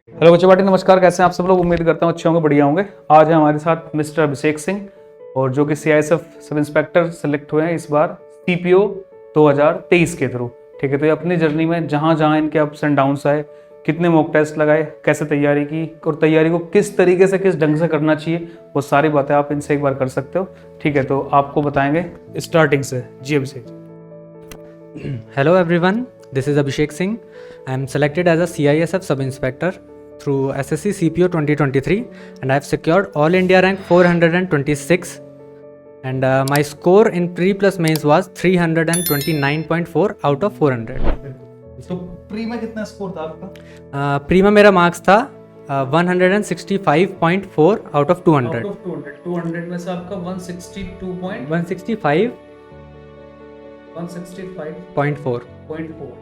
Hello बच्चों party, नमस्कार। कैसे हैं आप सब लोग? उम्मीद करता हूँ अच्छे होंगे, बढ़िया होंगे। आज है हमारे साथ मिस्टर अभिषेक सिंह, और जो कि CISF सब इंस्पेक्टर सेलेक्ट हुए हैं इस बार CPO 2023 के थ्रू। ठीक है, तो ये अपनी जर्नी में जहाँ जहाँ इनके अप्स एंड डाउन्स आए, कितने मॉक टेस्ट लगाए, कैसे तैयारी की और तैयारी को किस तरीके से किस ढंग से करना चाहिए, वो सारी बातें आप इनसे एक बार कर सकते हो। ठीक है, तो आपको बताएंगे स्टार्टिंग से। जी अभिषेक। Hello everyone, this is Abhishek Singh. I am selected as a CISF sub-inspector through SSC CPO 2023 and I have secured all India rank 426 and my score in pre plus mains was 329.4 out of 400. तो pre में कितना score था आपका? Pre में मेरा marks था 165.4 out of 200. 200 में से आपका 165.4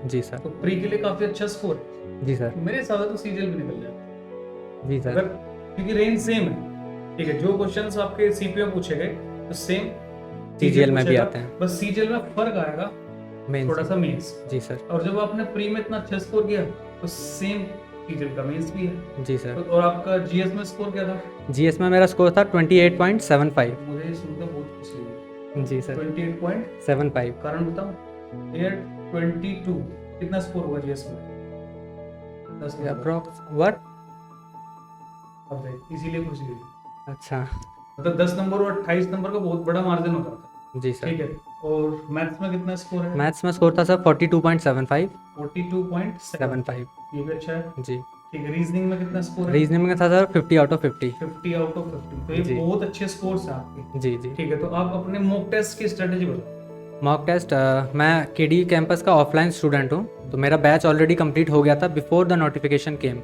जी सर. तो प्री के लिए काफी अच्छा स्कोर है। जी सर. मेरे हिसाब से तो सीजीएल भी निकल जाता जी सर. अगर, क्योंकि रेंज सेम है। ठीक है, जो क्वेश्चंस आपके सीपीओ पूछे गए तो सेम सीजीएल में भी आते हैं, बस सीजीएल में फर्क आएगा थोड़ा सा मेंस। जी सर. और जब आपने प्री में इतना अच्छा स्कोर किया तो सेम सीजीएल का मेंस भी है। जी सर. और आपका जीएस में स्कोर क्या था? जीएस में मेरा स्कोर था 28.75. मुझे सुनकर बहुत खुशी हुई। जी सर. 28.75 कारण बताऊं? AIR 22 कितना स्कोर हुआ जीएस में? 10 अप्रॉक्स व्हाट? अब इसीलिए खुशी हुई। अच्छा. मतलब 10 नंबर और 28 नंबर का बहुत बड़ा मार्जिन होता था। जी सर. ठीक है, और मैथ्स में कितना स्कोर है? मैथ्स में स्कोर था सर 42.75. 42.75, ये भी अच्छा है। जी. ठीक है, रीजनिंग में कितना स्कोर है? रीजनिंग में था sir 50 out of 50. 50 out of 50, तो ये जी. बहुत अच्छे स्कोर्स हैं आपके। जी जी. ठीक है, तो आप अपने मॉक टेस्ट की स्ट्रेटेजी बताओ। मॉक टेस्ट मैं केडी कैंपस का ऑफलाइन स्टूडेंट हूँ, तो मेरा बैच ऑलरेडी कंप्लीट हो गया था बिफोर द नोटिफिकेशन केम.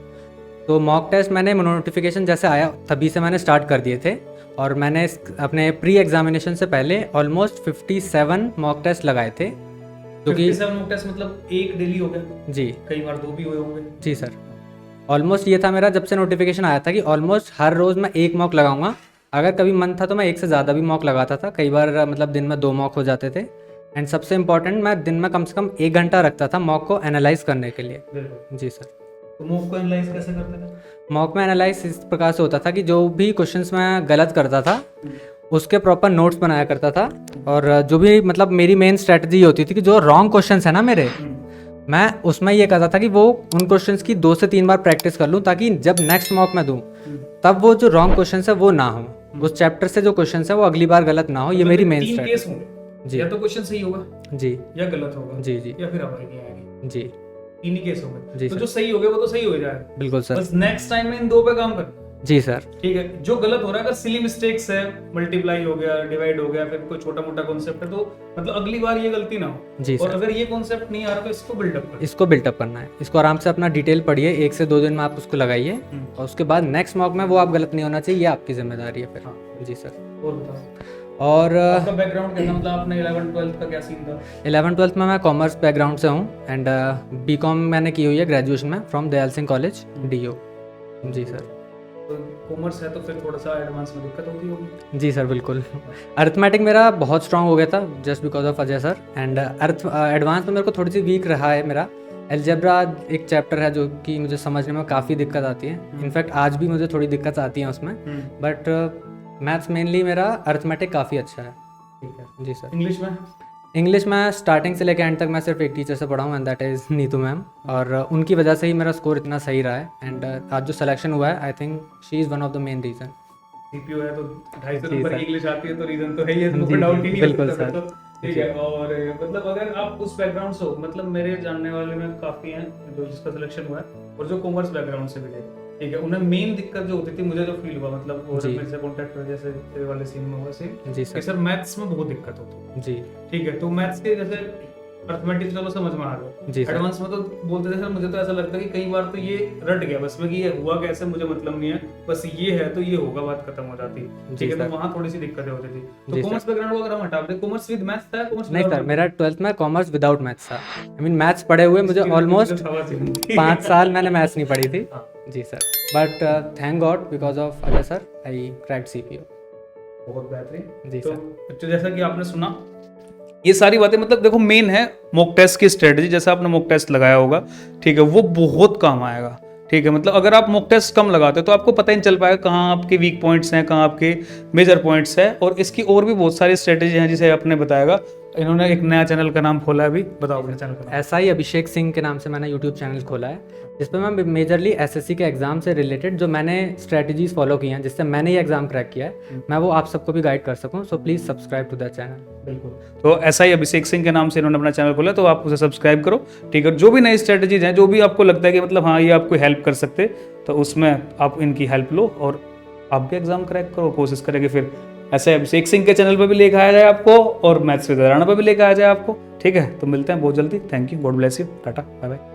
तो मॉक टेस्ट मैंने नोटिफिकेशन जैसे आया तभी से मैंने स्टार्ट कर दिए थे, और मैंने अपने प्री एग्जामिनेशन से पहले ऑलमोस्ट 57 मॉक टेस्ट लगाए थे, जो कि 57 मॉक टेस्ट मतलब एक डेली हो गया? जी. कई बार 2 भी हुए होंगे? जी सर. ऑलमोस्ट ये था मेरा जब से नोटिफिकेशन आया था कि ऑलमोस्ट हर रोज़ मैं एक मॉक लगाऊंगा. अगर कभी मन था तो मैं एक से ज़्यादा भी मॉक लगाता था, कई बार मतलब दिन में 2 मॉक हो जाते थे. एंड सबसे इम्पॉर्टेंट, मैं दिन में कम से कम 1 घंटा रखता था मॉक को एनालाइज करने के लिए. जी सर. तो मॉक को एनालाइज कैसे करते थे? मॉक में एनालाइज इस प्रकार से होता था कि जो भी क्वेश्चंस मैं गलत करता था उसके प्रॉपर नोट्स बनाया करता था, और जो भी मतलब मेरी मेन स्ट्रेटजी होती थी कि जो रॉन्ग क्वेश्चंस है ना मेरे, मैं उसमें ये कहता था कि वो उन क्वेश्चंस की 2 से 3 बार प्रैक्टिस कर लूँ, ताकि जब नेक्स्ट मॉक में दूँ तब वो जो रॉन्ग क्वेश्चंस है वो ना हो, उस चैप्टर से जो क्वेश्चंस है वो अगली बार गलत ना हो. ये मेरी मेन स्ट्रेटजी है. जी. या तो क्वेश्चन सही होगा जी, या गलत होगा. जी जी. या फिर आवाज नहीं आएगी. जी. 3 ही केस होंगे. जी तो सर. जो सही हो गया वो तो सही हो जाएगा. बिल्कुल सर. बस नेक्स्ट टाइम में इन 2 पे काम कर. जी सर. ठीक है, जो गलत हो रहा है, अगर सिली मिस्टेक्स है, मल्टीप्लाई हो गया, डिवाइड हो गया, फिर कोई छोटा मोटा कॉन्सेप्ट है, तो मतलब अगली बार ये गलती ना हो. जी और सर. अगर ये कॉन्सेप्ट नहीं आ रहा तो इसको बिल्डअप करो. इसको बिल्टअप करना है, इसको आराम से अपना डिटेल पढ़िए, 1 से 2 दिन में आप उसको लगाइए, और उसके बाद नेक्स्ट मॉक में वो आप गलत नहीं होना चाहिए, ये आपकी जिम्मेदारी है फिर. हाँ. जी सर. और बताओ, और आपका बैकग्राउंड कैसा, मतलब आपने 11th 12th का क्या सीन था? 11th 12th में मैं कॉमर्स बैकग्राउंड से हूँ, एंड बीकॉम मैंने की हुई है ग्रेजुएशन में from Dayal Singh college DO. जी सर. तो कॉमर्स है तो फिर थोड़ा सा एडवांस में दिक्कत होती होगी? जी सर बिल्कुल. अरिथमेटिक मेरा बहुत स्ट्रांग हो गया था just because of Ajay sir, and advance में मेरे को थोड़ी सी वीक रहा है मेरा. अलजेब्रा एक चैप्टर है जो कि मुझे समझने में काफ़ी दिक्कत आती है, इनफैक्ट आज भी मुझे थोड़ी दिक्कत आती है उसमें, बट मैथ्स मेनली मेरा अरिथमेटिक काफ़ी अच्छा है. ठीक है. जी सर. इंग्लिश में? इंग्लिश में स्टार्टिंग से लेकर एंड तक मैं सिर्फ एक टीचर से पढ़ा हूँ, and that is Neetu ma'am, और उनकी वजह से ही मेरा स्कोर इतना सही रहा है. एंड आज जो सिलेक्शन हुआ है, I think she is one of the main reason. CPO है तो 250 नंबर की इंग्लिश आती है तो रीजन तो है, ये तो जी, डाउट ही नहीं बिल्कुल होता. सर. तो ठीक है. और मतलब अगर आप उस बैकग्राउंड से हो, मतलब मेरे जानने वाले में काफी हैं जो जिसका सिलेक्शन हुआ है, और जो कॉमर्स बैकग्राउंड से भी थे, ठीक है, उन्हें मेन दिक्कत जो होती थी, मुझे जो फील हुआ, मतलब वो मेरे से कांटेक्ट हुआ जैसे तेरे वाले सीन में हुआ सेम. जी सर. सर मैथ्स में बहुत दिक्कत होती. जी. ठीक है, तो मैथ्स के जैसे अर्थमेटिक चलो समझ में आ गया, जी सर. एडवांस में तो बोलते थे सर, मुझे तो ऐसा लगता है कि कई बार तो ये रट गया बस में कि ये हुआ कैसे मुझे मतलब नहीं है, बस ये है तो ये होगा, बात खत्म हो जाती है. ठीक है, तो वहाँ थोड़ी सी दिक्कतें होती थी. तो कॉमर्स बैकग्राउंड को अगर हम हटा दें, कॉमर्स विद मैथ्स था? कॉमर्स नहीं सर, मेरा 12th में कॉमर्स विदाउट मैथ्स था. आई मीन मैथ्स पढ़े हुए मुझे ऑलमोस्ट 5 साल मैंने मैथ्स नहीं पढ़ी थी. जी sir. But thank God because of Ajay sir I cracked CPO. बहुत बेहतरीन. जी तो सर. बच्चों, जैसा कि आपने सुना, ये सारी बातें मतलब देखो मेन है मॉक टेस्ट की स्ट्रेटजी. जैसे आपने मॉक टेस्ट लगाया होगा, ठीक है, वो बहुत काम आएगा. ठीक है, मतलब अगर आप मॉक टेस्ट कम लगाते हो तो आपको पता ही नहीं चल पाएगा कहाँ आपके वीक पॉइंट्स हैं, कहाँ आपके मेजर पॉइंट्स हैं। और इसकी और भी बहुत सारी स्ट्रेटेजी हैं जिसे आपने बताएगा। इन्होंने एक नया चैनल का नाम खोला है अभी, बताओ अपने चैनल का नाम। ऐसा ही अभिषेक सिंह के नाम से मैंने यूट्यूब चैनल खोला है, जिस पर मैं मेजरली एसएससी के एग्जाम से रिलेटेड जो मैंने स्ट्रेटजीज फॉलो की हैं, जिससे मैंने ये एग्जाम क्रैक किया है, मैं वो आप सबको भी गाइड कर सकूं। So please subscribe to the channel. बिल्कुल, तो ऐसा ही अभिषेक सिंह के नाम से इन्होंने अपना चैनल खोला, तो आप उसे सब्सक्राइब करो। ठीक है, जो भी नई स्ट्रेटजीज हैं, जो भी आपको लगता है कि मतलब हाँ ये आपको हेल्प कर सकते, तो उसमें आप इनकी हेल्प लो और आप भी एग्जाम क्रैक करो। कोशिश करेंगे फिर ऐसे अभिषेक सिंह के चैनल पर भी लेकर आया जाए आपको और मैथ्स विद राणा पर भी लेकर आया जाए आपको। ठीक है, तो मिलते हैं बहुत जल्दी। Thank you, God bless you, tata, bye bye.